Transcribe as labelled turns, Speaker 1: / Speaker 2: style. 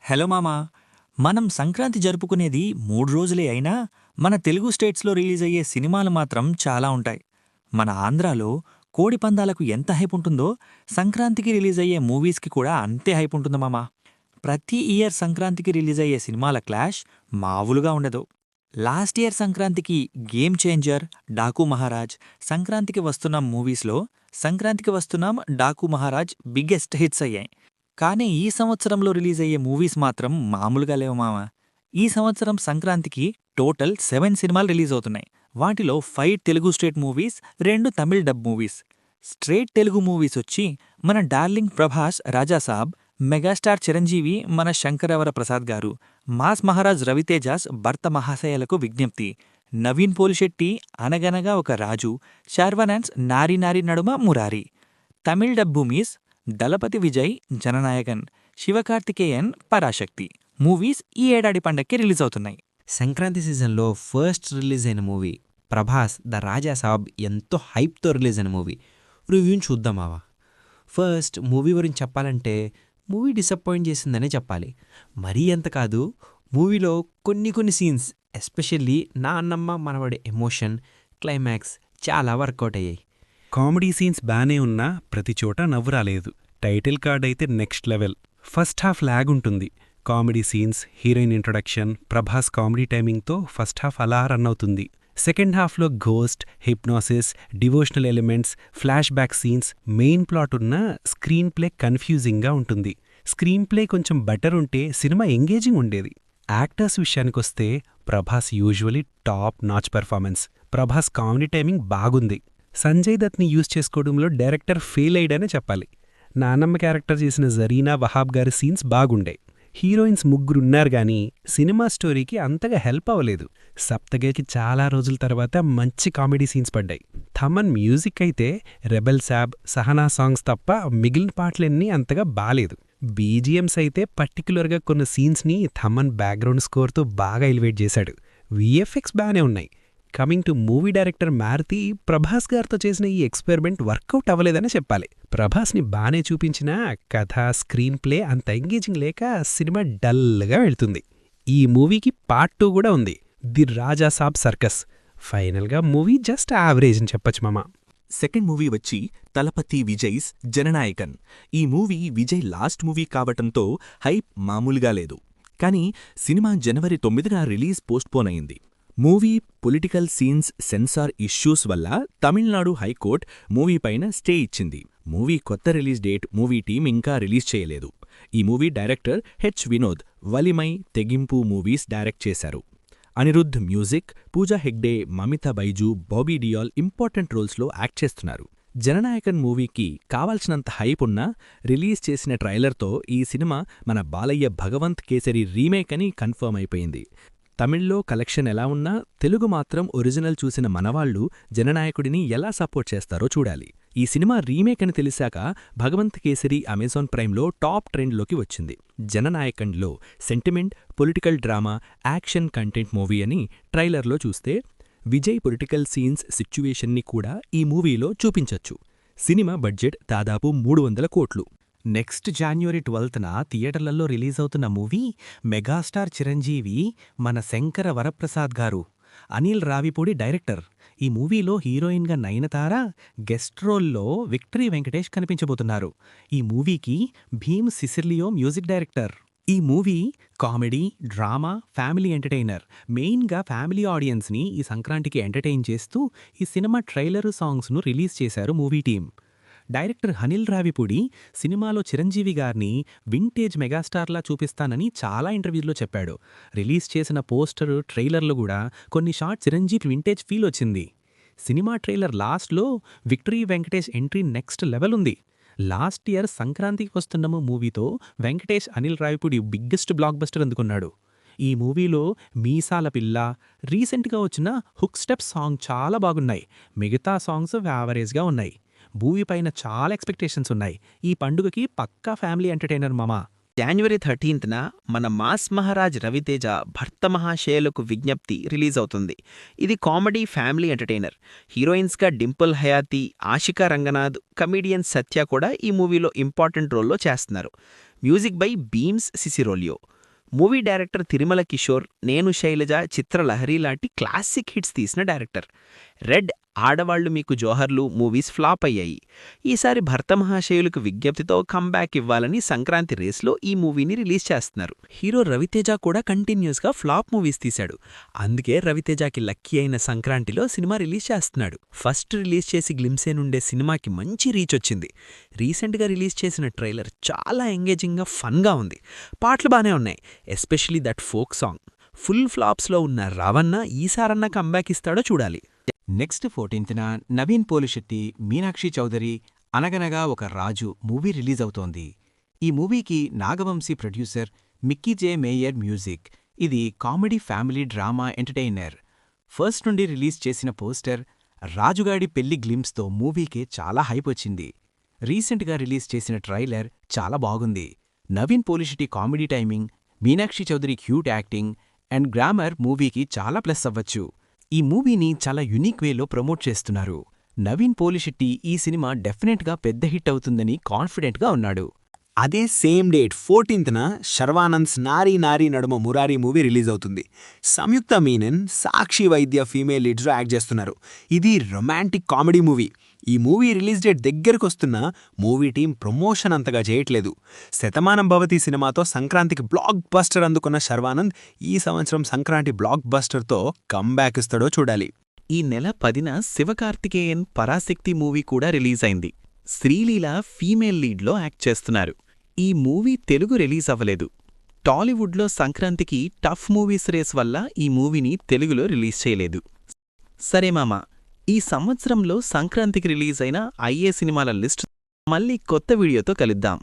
Speaker 1: Hello మామా! మనం సంక్రాంతి జరుపుకునేది 3 రోజులే అయినా, మన తెలుగు స్టేట్స్‌లో రిలీజ్ అయ్యే సినిమాలు మాత్రం చాలా ఉంటాయి. మన ఆంధ్రాలో కోడి పందాలకు ఎంత హైప్ ఉంటుందో, సంక్రాంతికి రిలీజ్ అయ్యే మూవీస్‌కి కూడా అంతే హైప్ ఉంటుంది మామా. ప్రతి ఇయర్ సంక్రాంతికి రిలీజ్ అయ్యే సినిమాల క్లాష్ మామూలుగా ఉండదు. లాస్ట్ ఇయర్ సంక్రాంతికి 'గేమ్ చేంజర్', 'డాకు మహారాజ్', సంక్రాంతికి వస్తున్నాం మూవీస్‌లో 'సంక్రాంతికి వస్తున్నాం', 'డాకు మహారాజ్' బిగ్గెస్ట్ హిట్స్ అయ్యాయి. కానీ ఈ సంవత్సరంలో రిలీజ్ అయ్యే మూవీస్ మాత్రం మామూలుగా లేవు మామ. ఈ సంవత్సరం సంక్రాంతికి టోటల్ 7 సినిమాలు రిలీజ్ అవుతున్నాయి. వాటిలో 5 Telugu state movies, 2 Tamil dub movies. Straight Telugu movies వచ్చి మన డార్లింగ్ ప్రభాస్ 'రాజాసాబ్', మెగాస్టార్ చిరంజీవి మన శంకరవర ప్రసాద్ గారు, మాస్ మహారాజ్ రవితేజాస్ 'భర్త మహాశయలకు విజ్ఞప్తి', నవీన్ పోలిశెట్టి 'అనగనగా ఒక రాజు', శార్వనాన్స్ 'నారి నారి నడుమ మురారి'. తమిళ్ డబ్ మూవీస్ దళపతి విజయ్ 'జననాయకన్', శివకార్తికేయన్ 'పరాశక్తి'. మూవీస్ ఈ ఏడాది పండక్కి రిలీజ్ అవుతున్నాయి.
Speaker 2: సంక్రాంతి సీజన్లో ఫస్ట్ రిలీజ్ అయిన మూవీ ప్రభాస్ ద రాజాసాబ్ ఎంతో హైప్తో రిలీజ్ అయిన మూవీ. రివ్యూని చూద్దామావా. ఫస్ట్ మూవీ గురించి చెప్పాలంటే మూవీ డిసప్పాయింట్ చేసిందనే చెప్పాలి. మరీ ఎంత కాదు, మూవీలో కొన్ని సీన్స్ ఎస్పెషల్లీ నా అన్నమ్మ మనవడి ఎమోషన్, క్లైమాక్స్ చాలా వర్కౌట్ అయ్యాయి.
Speaker 3: కామెడీ సీన్స్ బానే ఉన్నా ప్రతిచోట నవ్వు రాలేదు. టైటిల్ కార్డ్ అయితే next level. First half lag ఉంటుంది. Comedy scenes, heroine introduction, Prabhas comedy టైమింగ్తో ఫస్ట్ హాఫ్ అలా రన్ అవుతుంది. సెకండ్ హాఫ్లో ghost, hypnosis, devotional elements, flashback scenes, main plot ఉన్న స్క్రీన్ ప్లే కన్ఫ్యూజింగ్గా ఉంటుంది. స్క్రీన్ ప్లే కొంచెం బెటర్ ఉంటే సినిమా ఎంగేజింగ్ ఉండేది. యాక్టర్స్ విషయానికొస్తే Prabhas usually top notch performance. Prabhas comedy timing బాగుంది. సంజయ్ దత్ని యూజ్ చేసుకోవడంలో డైరెక్టర్ ఫెయిల్ అయ్యాడనే చెప్పాలి. నానమ్మ క్యారెక్టర్ చేసిన జరీనా వహాబ్ గారి సీన్స్ బాగుండే. హీరోయిన్స్ ముగ్గురున్నారు గానీ సినిమా స్టోరీకి అంతగా హెల్ప్ అవ్వలేదు. సప్తగిరికి చాలా రోజుల తర్వాత మంచి కామెడీ సీన్స్ పడ్డాయి. థమన్ మ్యూజిక్ అయితే రెబెల్ శాబ్, సహనా సాంగ్స్ తప్ప మిగిలిన పాటలన్నీ అంతగా బాలేదు. బీజిఎమ్స్ అయితే పర్టిక్యులర్గా కొన్ని సీన్స్ని థమన్ బ్యాక్గ్రౌండ్ స్కోర్తో బాగా ఎలివేట్ చేశాడు. విఎఫ్ఎక్స్ బాగానే ఉన్నాయి. Coming to movie director Maruti, Prabhas గారితో చేసిన ఈ ఎక్స్పెరిమెంట్ వర్కౌట్ అవ్వలేదని చెప్పాలి. ప్రభాస్ని బానే చూపించినా కథ, స్క్రీన్ ప్లే అంత ఎంగేజింగ్ లేక సినిమా డల్గా వెళ్తుంది. ఈ మూవీకి పార్ట్ 2 కూడా ఉంది, ది రాజాసాబ్ సర్కస్. ఫైనల్గా మూవీ జస్ట్ యావరేజ్ అని చెప్పొచ్చు మామ.
Speaker 4: సెకండ్ మూవీ వచ్చి తలపతి విజయ్స్ 'జననాయకన్'. ఈ మూవీ విజయ్ లాస్ట్ మూవీ కావటంతో హైప్ మామూలుగా లేదు. కానీ సినిమా జనవరి 9న రిలీజ్ పోస్ట్పోన్ అయింది. Movie political scenes, censor issues వల్ల తమిళనాడు హైకోర్టు మూవీ పైన స్టే ఇచ్చింది. మూవీ కొత్త రిలీజ్ డేట్ మూవీ టీం ఇంకా రిలీజ్ చేయలేదు. ఈ movie director H Vinoth 'Valimai', 'Thegimpu' movies direct చేశారు. అనిరుద్ధ్ మ్యూజిక్, పూజా హెగ్డే, మమితా బైజు, బాబీ డియాల్ ఇంపార్టెంట్ రోల్స్లో యాక్ట్ చేస్తున్నారు. జననాయకన్ మూవీకి కావాల్సినంత హైప్ ఉన్నా రిలీజ్ చేసిన ట్రైలర్తో ఈ సినిమా మన బాలయ్య భగవంత్ కేసరి రీమేక్ అని కన్ఫర్మ్ అయిపోయింది. తమిళ్లో కలెక్షన్ ఎలా ఉన్నా తెలుగు మాత్రం ఒరిజినల్ చూసిన మనవాళ్లు జననాయకుడిని ఎలా సపోర్ట్ చేస్తారో చూడాలి. ఈ సినిమా రీమేక్ అని తెలిసాక భగవంత్ కేసరి అమెజాన్ ప్రైమ్లో టాప్ ట్రెండ్లోకి వచ్చింది. జననాయకంలో sentiment, political drama, action content movie అని ట్రైలర్లో చూస్తే విజయ్ పొలిటికల్ సీన్స్, సిచ్యువేషన్ని కూడా ఈ మూవీలో చూపించొచ్చు. సినిమా బడ్జెట్ దాదాపు 300 కోట్లు.
Speaker 5: నెక్స్ట్ జాన్వరి 12న థియేటర్లలో రిలీజ్ అవుతున్న మూవీ మెగాస్టార్ చిరంజీవి మన శంకర వరప్రసాద్ గారు, అనిల్ రావిపూడి డైరెక్టర్. ఈ మూవీలో హీరోయిన్గా నయనతార, గెస్ట్ రోల్లో విక్టరీ వెంకటేష్ కనిపించబోతున్నారు. ఈ మూవీకి భీమ్ సిసిలియో మ్యూజిక్ డైరెక్టర్. ఈ movie comedy, drama, family entertainer. మెయిన్గా ఫ్యామిలీ ఆడియన్స్ని ఈ సంక్రాంతికి ఎంటర్టైన్ చేస్తూ ఈ సినిమా ట్రైలరు, సాంగ్స్ను రిలీజ్ చేశారు movie team. Director Anil Ravipudi సినిమాలో చిరంజీవి గారిని వింటేజ్ మెగాస్టార్లా చూపిస్తానని చాలా ఇంటర్వ్యూల్లో చెప్పాడు. రిలీజ్ చేసిన పోస్టరు, ట్రైలర్లు కూడా కొన్ని షార్ట్ చిరంజీవి వింటేజ్ ఫీల్ వచ్చింది. సినిమా ట్రైలర్ లాస్ట్లో victory Venkatesh entry next level ఉంది. లాస్ట్ ఇయర్ సంక్రాంతికి వస్తున్నాము మూవీతో Venkatesh Anil Ravipudi biggest block buster అందుకున్నాడు. ఈ మూవీలో మీసాల పిల్ల, రీసెంట్గా వచ్చిన హుక్ స్టెప్ సాంగ్ చాలా బాగున్నాయి. మిగతా సాంగ్స్ యావరేజ్గా ఉన్నాయి. మూవీ పైన చాలా ఎక్స్పెక్టేషన్స్ ఉన్నాయి. ఈ పండుగకి పక్కా ఫ్యామిలీ ఎంటర్టైనర్ మామా.
Speaker 2: జనవరి 13న మన మాస్ మహారాజ్ రవితేజ 'భర్త మహాశయలకు విజ్ఞప్తి' రిలీజ్ అవుతుంది. ఇది కామెడీ, ఫ్యామిలీ ఎంటర్టైనర్. హీరోయిన్స్గా డింపుల్ హయాతి, ఆషికా రంగనాథ్, కమీడియన్ సత్య కూడా ఈ మూవీలో ఇంపార్టెంట్ రోల్లో చేస్తున్నారు. Music by Bheems Ceciroleo. Movie director Tirumala Kishore, Nenu Sailaja, Chitralahari లాంటి క్లాసిక్ హిట్స్ తీసిన director. Red, Aadavallu Meeku జోహర్లు movies flop అయ్యాయి. ఈసారి భర్త మహాశయులకు విజ్ఞప్తితో కంబ్యాక్ ఇవ్వాలని సంక్రాంతి రేస్లో ఈ మూవీని రిలీజ్ చేస్తున్నారు. హీరో రవితేజ కూడా కంటిన్యూస్గా ఫ్లాప్ మూవీస్ తీశాడు. అందుకే రవితేజకి లక్కీ అయిన సంక్రాంతిలో సినిమా రిలీజ్ చేస్తున్నాడు. ఫస్ట్ రిలీజ్ చేసి గ్లిమ్సే నుండే సినిమాకి మంచి రీచ్ వచ్చింది. రీసెంట్గా రిలీజ్ చేసిన ట్రైలర్ చాలా ఎంగేజింగ్గా ఫన్గా ఉంది. పాటలు బానే ఉన్నాయి, especially that folk song. Full ఫ్లాప్స్లో ఉన్న రావన్న ఈసారన్నా కంబ్యాక్ ఇస్తాడో చూడాలి.
Speaker 5: నెక్స్ట్ 14న నవీన్ పోలిశెట్టి, మీనాక్షి చౌదరి అనగనగా ఒక రాజు మూవీ రిలీజ్ అవుతోంది. ఈ మూవీకి Nagavamsi producer, Mickey J Meyer music. ఇది comedy family drama entertainer. First నుండి రిలీజ్ చేసిన పోస్టర్, రాజుగాడి పెళ్లి గ్లిమ్స్తో మూవీకి చాలా హైప్ వచ్చింది. రీసెంట్గా రిలీజ్ చేసిన ట్రైలర్ చాలా బాగుంది. Naveen Polishetty comedy timing, Meenakshi Chaudhary cute acting and glamour మూవీకి చాలా ప్లస్ అవ్వచ్చు. ఈ మూవీని చాలా యునిక్ వేలో ప్రమోట్ చేస్తున్నారు. నవీన్ పోలిశెట్టి ఈ సినిమా డెఫినెట్గా పెద్ద హిట్ అవుతుందని కాన్ఫిడెంట్గా ఉన్నాడు.
Speaker 6: అదే సేమ్ డేట్ 14న శర్వానంద్స్ నారీ నారీ నడుమ మురారీ మూవీ రిలీజ్ అవుతుంది. సంయుక్త మీనన్, సాక్షి వైద్య ఫీమేల్ లీడ్స్లో యాక్ట్ చేస్తున్నారు. ఇది రొమాంటిక్ కామెడీ మూవీ. ఈ మూవీ రిలీజ్ డేట్ దగ్గరకొస్తున్నా మూవీ టీం ప్రమోషన్ అంతగా చేయట్లేదు. శతమానం భవతి సినిమాతో సంక్రాంతికి బ్లాక్ బస్టర్ అందుకున్న శర్వానంద్ ఈ సంవత్సరం సంక్రాంతి బ్లాక్ బస్టర్తో కంబ్యాక్ ఇస్తాడో చూడాలి.
Speaker 7: ఈ నెల 10న శివకార్తికేయన్ పరాశక్తి మూవీ కూడా రిలీజ్ అయింది. శ్రీలీల ఫీమేల్ లీడ్లో యాక్ట్ చేస్తున్నారు. ఈ మూవీ తెలుగు రిలీజ్ అవ్వలేదు. టాలీవుడ్లో సంక్రాంతికి టఫ్ మూవీస్ రేస్ వల్ల ఈ మూవీని తెలుగులో రిలీజ్ చేయలేదు. సరే మామా, ఈ సంవత్సరంలో సంక్రాంతికి రిలీజ్ అయిన అయ్యే సినిమాల లిస్ట్ మళ్ళీ కొత్త వీడియోతో కలుద్దాం.